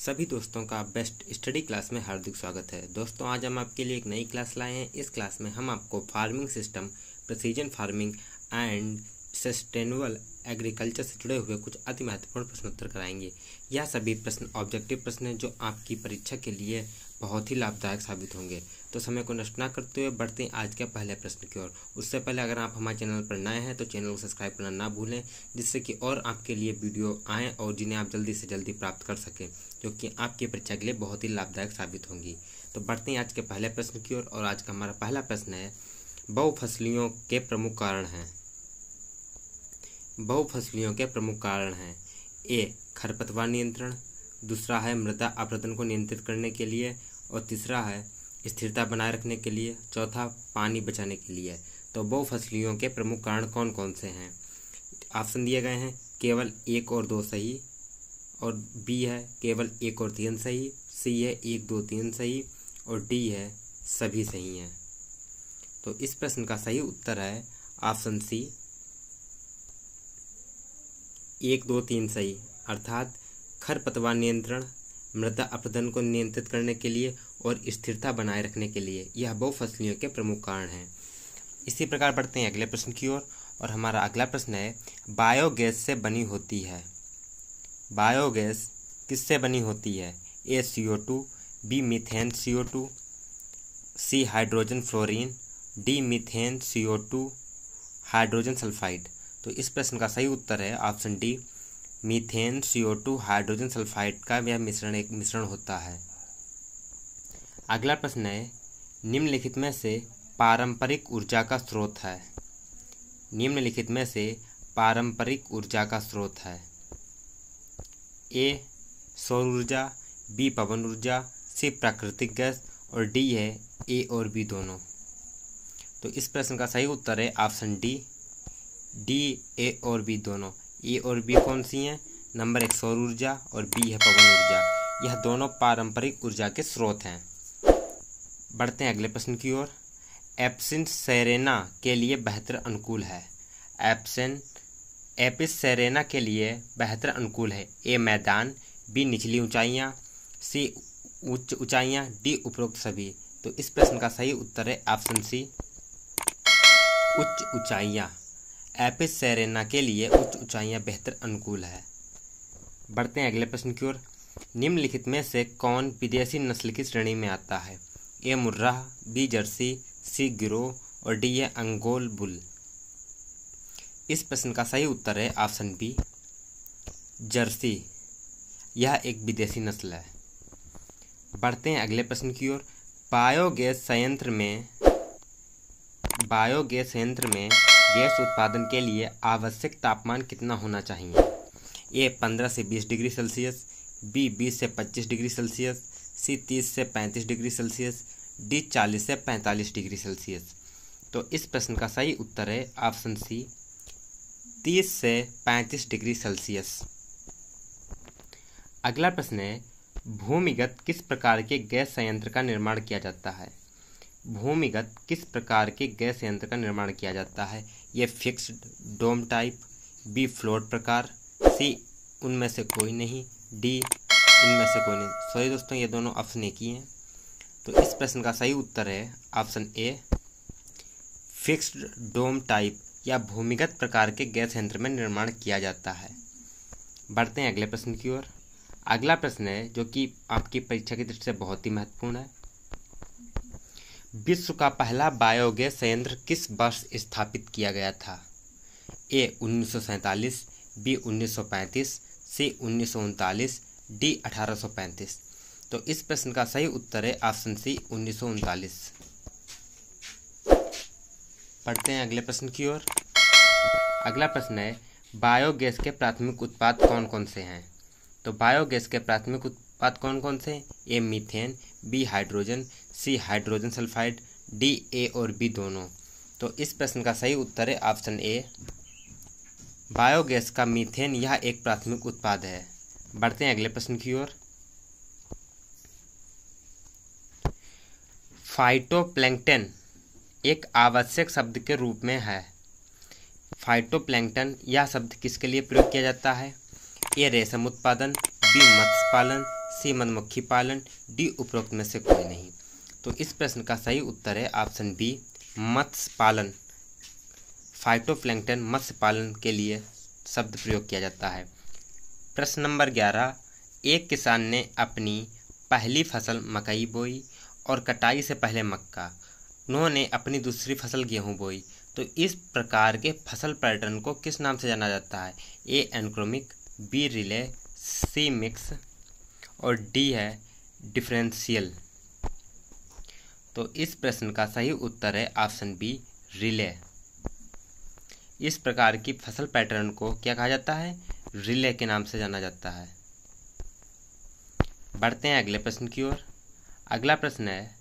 सभी दोस्तों का बेस्ट स्टडी क्लास में हार्दिक स्वागत है। दोस्तों आज हम आपके लिए एक नई क्लास लाए हैं। इस क्लास में हम आपको farming system, precision farming and sustainable agriculture से जुड़े हुए कुछ अति महत्वपूर्ण प्रश्न उत्तर कराएंगे। यह सभी प्रश्न ऑब्जेक्टिव प्रश्न हैं जो आपकी परीक्षा के लिए बहुत ही लाभदायक साबित होंगे। तो समय को नष्ट ना करते हुए बढ़ते हैं आज के पहले प्रश्न की ओर। उससे पहले अगर आप हमारे चैनल पर नए हैं तो चैनल को सब्सक्राइब करना ना भूलें, जिससे कि और आपके लिए वीडियो आएँ और जिन्हें आप जल्दी से जल्दी प्राप्त कर सकें, जो कि आपकी परीक्षा के लिए बहुत ही लाभदायक साबित होंगी। तो बढ़ते हैं आज के पहले प्रश्न की ओर। और आज का हमारा पहला प्रश्न है, बहुफसलियों के प्रमुख कारण हैं। बहुफसलियों के प्रमुख कारण हैं। ए, खरपतवार नियंत्रण। दूसरा है मृदा अपरदन को नियंत्रित करने के लिए। और तीसरा है स्थिरता बनाए रखने के लिए। चौथा पानी बचाने के लिए। तो बहुफसलियों के प्रमुख कारण कौन कौन से हैं? ऑप्शन दिए गए हैं, केवल 1 और 2 सही। और बी है केवल 1 और 3 सही। सी है 1, 2, 3 सही। और डी है सभी सही हैं। तो इस प्रश्न का सही उत्तर है ऑप्शन सी, 1, 2, 3 सही, अर्थात खरपतवार नियंत्रण, मृदा अपरदन को नियंत्रित करने के लिए और स्थिरता बनाए रखने के लिए, यह बहुफसलियों के प्रमुख कारण हैं। इसी प्रकार बढ़ते हैं अगले प्रश्न की ओर। और हमारा अगला प्रश्न है, बायोगैस से बनी होती है। बायोगैस किससे बनी होती है? A, CO2, b, methane CO2, c, hydrogen fluorine, d, methane CO2 hydrogen sulphide. तो इस प्रश्न का सही उत्तर है option d, methane CO2 hydrogen sulphide का यह एक मिश्रण होता है। अगला प्रश्न है, निम्नलिखित में से पारंपरिक ऊर्जा का स्रोत है। निम्नलिखित में से पारंपरिक ऊर्जा का स्रोत है। ए, सौर ऊर्जा, बी, पवन ऊर्जा, सी, प्राकृतिक गैस और डी है ए और बी दोनों। तो इस प्रश्न का सही उत्तर है ऑप्शन डी, ए और बी दोनों। ए और बी कौन सी हैं? नंबर 1 सौर ऊर्जा और बी है पवन ऊर्जा। यह दोनों पारंपरिक ऊर्जा के स्रोत हैं। बढ़ते हैं अगले प्रश्न की ओर। एपिस सेरेना के लिए बेहतर अनुकूल है। एपिस सेरेना के लिए बेहतर अनुकूल है। ए, मैदान, बी, निचली ऊंचाइयां, सी, उच्च ऊंचाइयां, डी, उपरोक्त सभी। तो इस प्रश्न का सही उत्तर है ऑप्शन सी, उच्च ऊंचाइयां। एपिस सेरेना के लिए उच्च ऊंचाइयां बेहतर अनुकूल है। बढ़ते हैं अगले प्रश्न की ओर। निम्नलिखित में से कौन विदेशी नस्ल की श्रेणी में आता है? ए, मुर्रा, बी, जर्सी, सी, गिरोह और डी है अंगोल बुल। इस प्रश्न का सही उत्तर है ऑप्शन बी, जर्सी। यह एक विदेशी नस्ल है। बढ़ते हैं अगले प्रश्न की ओर। बायोगैस संयंत्र में गैस उत्पादन के लिए आवश्यक तापमान कितना होना चाहिए? ए, 15 से 20 डिग्री सेल्सियस, बी, 20 से 25 डिग्री सेल्सियस, सी, 30 से 35 डिग्री सेल्सियस, डी, 40 से 45 डिग्री सेल्सियस। तो इस प्रश्न का सही उत्तर है ऑप्शन सी, 30 से 35 डिग्री सेल्सियस। अगला प्रश्न है, भूमिगत किस प्रकार के गैस संयंत्र का निर्माण किया जाता है? भूमिगत किस प्रकार के गैस संयंत्र का निर्माण किया जाता है? ये fixed dome type, B, float प्रकार, सी, उनमें से कोई नहीं, डी, इनमें से कोई नहीं। सॉरी दोस्तों, ये दोनों ऑप्शन एक ही हैं। तो इस प्रश्न का सही उत्तर है option A, fixed dome type या भूमिगत प्रकार के गैस यंत्र में निर्माण किया जाता है। बढ़ते हैं अगले प्रश्न की ओर। अगला प्रश्न है जो कि आपकी परीक्षा की दृष्टि से बहुत ही महत्वपूर्ण है। विश्व का पहला बायोगैस संयंत्र किस वर्ष स्थापित किया गया था? ए, 1947, बी, 1935, सी, 1939, डी, 1835। तो इस प्रश्न का सही उत्तर है ऑप्शन सी, 1939। पढ़ते हैं अगले प्रश्न की ओर। अगला प्रश्न है, बायोगैस के प्राथमिक उत्पाद कौन कौन से हैं? तो बायोगैस के प्राथमिक उत्पाद कौन कौन से हैं? ए, मीथेन, बी, हाइड्रोजन, सी, हाइड्रोजन सल्फाइड, डी, ए और बी दोनों। तो इस प्रश्न का सही उत्तर है ऑप्शन ए, बायोगैस का मीथेन यह एक प्राथमिक उत्पाद है। बढ़ते हैं अगले प्रश्न की ओर। फाइटोप्लैंक्टन एक आवश्यक शब्द के रूप में है। फाइटोप्लैंक्टन यह शब्द किसके लिए प्रयोग किया जाता है? ए, रेशम उत्पादन, बी, मत्स्य पालन, सी मधुमक्खी पालन, डी उपरोक्त में से कोई नहीं। तो इस प्रश्न का सही उत्तर है ऑप्शन बी मत्स्य पालन। फाइटोप्लैंक्टन मत्स्य पालन के लिए शब्द प्रयोग किया जाता है। प्रश्न नंबर 11, एक किसान ने अपनी पहली फसल मकई बोई और कटाई से पहले मक्का, उन्होंने अपनी दूसरी फसल गेहूं बोई, तो इस प्रकार के फसल पैटर्न को किस नाम से जाना जाता है? ए एनक्रोमिक, बी रिले, सी मिक्स और डी है डिफरेंशियल। तो इस प्रश्न का सही उत्तर है ऑप्शन बी रिले। इस प्रकार की फसल पैटर्न को क्या कहा जाता है? रिले के नाम से जाना जाता है। बढ़ते हैं अगले प्रश्न की ओर। अगला प्रश्न है,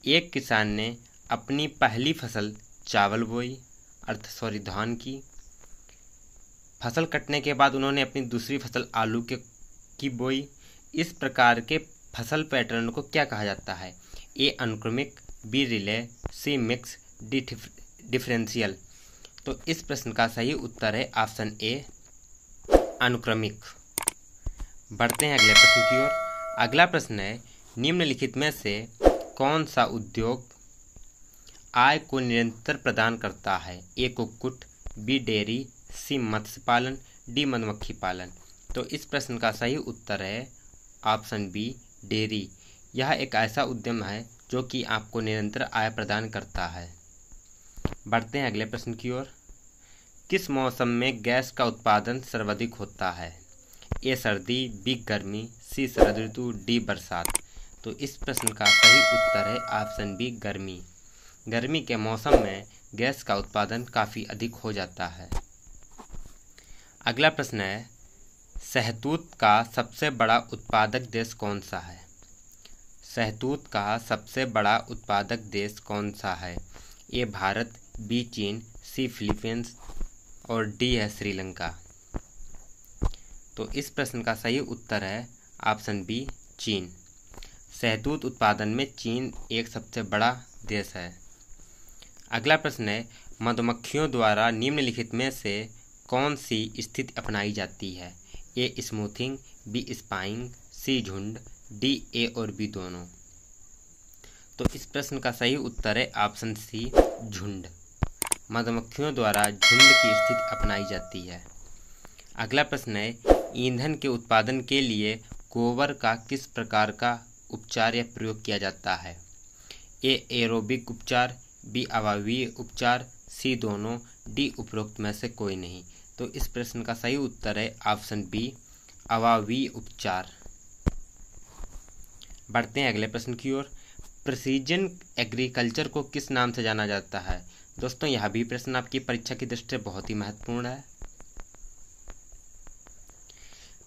एक किसान ने अपनी पहली फसल चावल बोई धान की, फसल कटने के बाद उन्होंने अपनी दूसरी फसल आलू की बोई, इस प्रकार के फसल पैटर्न को क्या कहा जाता है? ए अनुक्रमिक, बी रिले, सी मिक्स, डी डिफरेंशियल। तो इस प्रश्न का सही उत्तर है ऑप्शन ए अनुक्रमिक। बढ़ते हैं अगले प्रश्न की ओर। अगला प्रश्न है, निम्नलिखित में से कौन सा उद्योग आय को निरंतर प्रदान करता है? ए कुक्कुट, बी डेयरी, सी मत्स्य पालन, डी मधुमक्खी पालन। तो इस प्रश्न का सही उत्तर है ऑप्शन बी डेयरी। यह एक ऐसा उद्यम है जो कि आपको निरंतर आय प्रदान करता है। बढ़ते हैं अगले प्रश्न की ओर। किस मौसम में गैस का उत्पादन सर्वाधिक होता है? ए सर्दी, बी गर्मी, सी शरद ऋतु, डी बरसात। तो इस प्रश्न का सही उत्तर है ऑप्शन बी गर्मी। गर्मी के मौसम में गैस का उत्पादन काफ़ी अधिक हो जाता है। अगला प्रश्न है, शहतूत का सबसे बड़ा उत्पादक देश कौन सा है? शहतूत का सबसे बड़ा उत्पादक देश कौन सा है? ए भारत, बी चीन, सी फिलीपींस और डी है श्रीलंका। तो इस प्रश्न का सही उत्तर है ऑप्शन बी चीन। शहतूत उत्पादन में चीन एक सबसे बड़ा देश है। अगला प्रश्न है, मधुमक्खियों द्वारा निम्नलिखित में से कौन सी स्थिति अपनाई जाती है? ए स्मूथिंग, बी स्पाइंग, सी झुंड, डी ए और बी दोनों। तो इस प्रश्न का सही उत्तर है ऑप्शन सी झुंड। मधुमक्खियों द्वारा झुंड की स्थिति अपनाई जाती है। अगला प्रश्न है, ईंधन के उत्पादन के लिए गोबर का किस प्रकार का उपचार या प्रयोग किया जाता है? ए एरोबिक उपचार, बी अवायवीय उपचार, सी दोनों, डी उपरोक्त में से कोई नहीं। तो इस प्रश्न का सही उत्तर है ऑप्शन बी अवायवीय उपचार। बढ़ते हैं अगले प्रश्न की ओर। प्रिसीजन एग्रीकल्चर को किस नाम से जाना जाता है? दोस्तों यह भी प्रश्न आपकी परीक्षा की दृष्टि से बहुत ही महत्वपूर्ण है।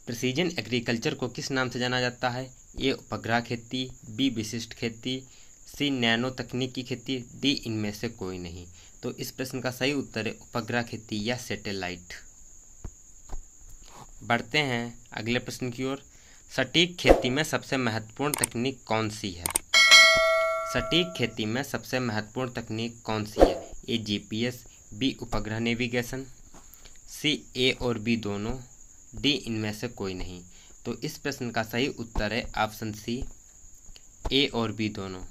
प्रिसीजन एग्रीकल्चर को किस नाम से जाना जाता है? ए उपग्रह खेती, बी विशिष्ट खेती, सी नैनो तकनीक की खेती, डी इनमें से कोई नहीं। तो इस प्रश्न का सही उत्तर है उपग्रह खेती या सैटेलाइट। बढ़ते हैं अगले प्रश्न की ओर। सटीक खेती में सबसे महत्वपूर्ण तकनीक कौन सी है? सटीक खेती में सबसे महत्वपूर्ण तकनीक कौन सी है? ए जीपीएस, बी उपग्रह नेविगेशन, सी ए और बी दोनों, डी इनमें से कोई नहीं। तो इस प्रश्न का सही उत्तर है ऑप्शन सी ए और बी दोनों।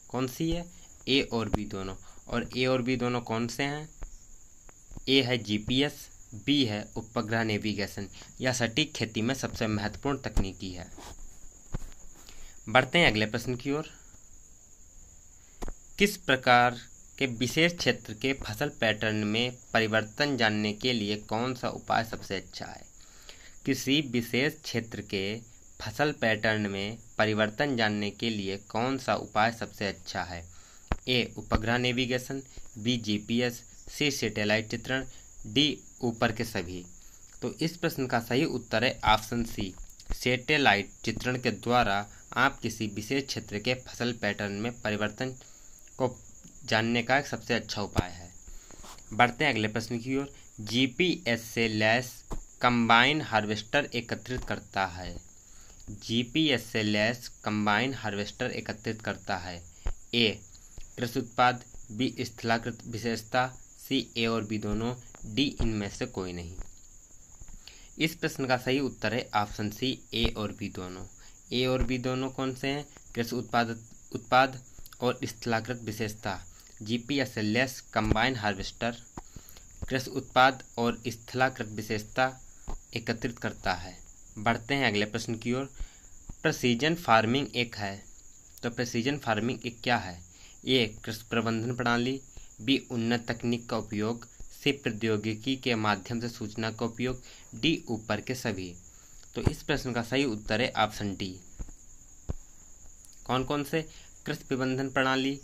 कौन सी है? ए और बी दोनों। और ए और बी दोनों कौन से हैं? ए है जीपीएस, बी है उपग्रह नेविगेशन। यह सटीक खेती में सबसे महत्वपूर्ण तकनीकी है। बढ़ते हैं अगले प्रश्न की ओर। किस प्रकार के विशेष क्षेत्र के फसल पैटर्न में परिवर्तन जानने के लिए कौन सा उपाय सबसे अच्छा है? किसी विशेष क्षेत्र के फसल पैटर्न में परिवर्तन जानने के लिए कौन सा उपाय सबसे अच्छा है? ए उपग्रह नेविगेशन, बी जीपीएस, सी सैटेलाइट चित्रण, डी ऊपर के सभी। तो इस प्रश्न का सही उत्तर है ऑप्शन सी सैटेलाइट चित्रण के द्वारा आप किसी विशेष क्षेत्र के फसल पैटर्न में परिवर्तन को जानने का एक सबसे अच्छा उपाय है। बढ़ते हैं अगले प्रश्न की ओर। जीपीएस से लैस कंबाइन हार्वेस्टर एकत्रित करता है। जीपीएस से लैस कंबाइन हार्वेस्टर एकत्रित करता है। ए कृषि उत्पाद, बी स्थलाकृत विशेषता, सी ए और बी दोनों, डी इनमें से कोई नहीं। इस प्रश्न का सही उत्तर है ऑप्शन सी ए और बी दोनों। ए और बी दोनों कौन से हैं? कृषि उत्पाद और स्थलाकृत विशेषता। जीपीएसएलएस कंबाइन हार्वेस्टर कृषि उत्पाद और स्थलाकृत विशेषता एकत्रित करता है। बढ़ते हैं अगले प्रश्न की ओर। प्रेसिजन फार्मिंग एक है, तो प्रेसिजन फार्मिंग एक क्या है? ए कृषि प्रबंधन प्रणाली, बी उन्नत तकनीक का उपयोग, सी प्रौद्योगिकी के माध्यम से सूचना का उपयोग, डी ऊपर के सभी। तो इस प्रश्न का सही उत्तर है ऑप्शन डी। कौन कौन से? कृषि प्रबंधन प्रणाली,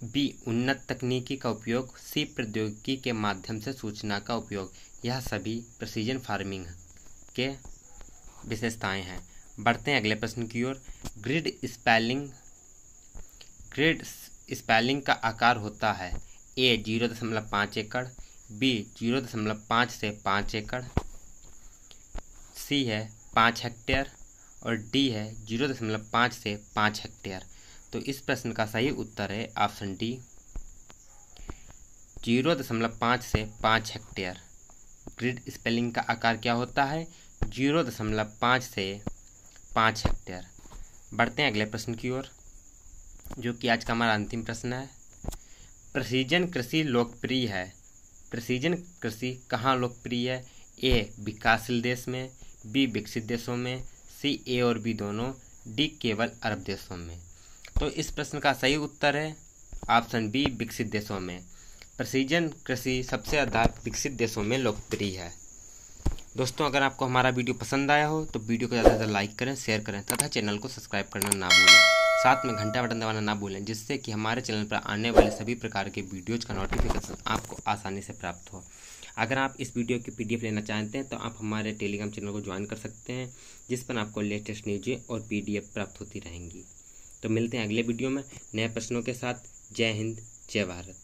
बी उन्नत तकनीकी का उपयोग, सी प्रौद्योगिकी के माध्यम से सूचना का उपयोग। यह सभी प्रेसिजन फार्मिंग के विशेषताएं हैं। बढ़ते हैं अगले प्रश्न की ओर। ग्रिड स्पेलिंग का आकार होता है ए 0.5 एकड़, बी 0.5 से 5 एकड़, सी है 5 हेक्टेयर और डी है 0.5 से 5 हेक्टेयर। तो इस प्रश्न का सही उत्तर है ऑप्शन डी 0.5 से 5 हेक्टेयर। ग्रिड स्पेलिंग का आकार क्या होता है? 0.5 से 5 हेक्टेयर। बढ़ते हैं अगले प्रश्न की ओर, जो कि आज का हमारा अंतिम प्रश्न है। प्रेसिजन कृषि लोकप्रिय है। प्रेसिजन कृषि कहाँ लोकप्रिय है? ए विकासशील देश में, बी विकसित देशों में, सी ए और बी दोनों, डी केवल अरब देशों में। तो इस प्रश्न का सही उत्तर है ऑप्शन बी विकसित देशों में। प्रेसिजन कृषि सबसे ज़्यादा विकसित देशों में लोकप्रिय है। दोस्तों, अगर आपको हमारा वीडियो पसंद आया हो तो वीडियो को ज़्यादा से ज़्यादा लाइक करें, शेयर करें तथा चैनल को सब्सक्राइब करना ना भूलें। साथ में घंटा बटन दबाना ना भूलें, जिससे कि हमारे चैनल पर आने वाले सभी प्रकार के वीडियोज़ का नोटिफिकेशन आपको आसानी से प्राप्त हो। अगर आप इस वीडियो की PDF लेना चाहते हैं तो आप हमारे टेलीग्राम चैनल को ज्वाइन कर सकते हैं, जिस पर आपको लेटेस्ट न्यूज़ें और PDF प्राप्त होती रहेंगी। तो मिलते हैं अगले वीडियो में नए प्रश्नों के साथ। जय हिंद, जय भारत।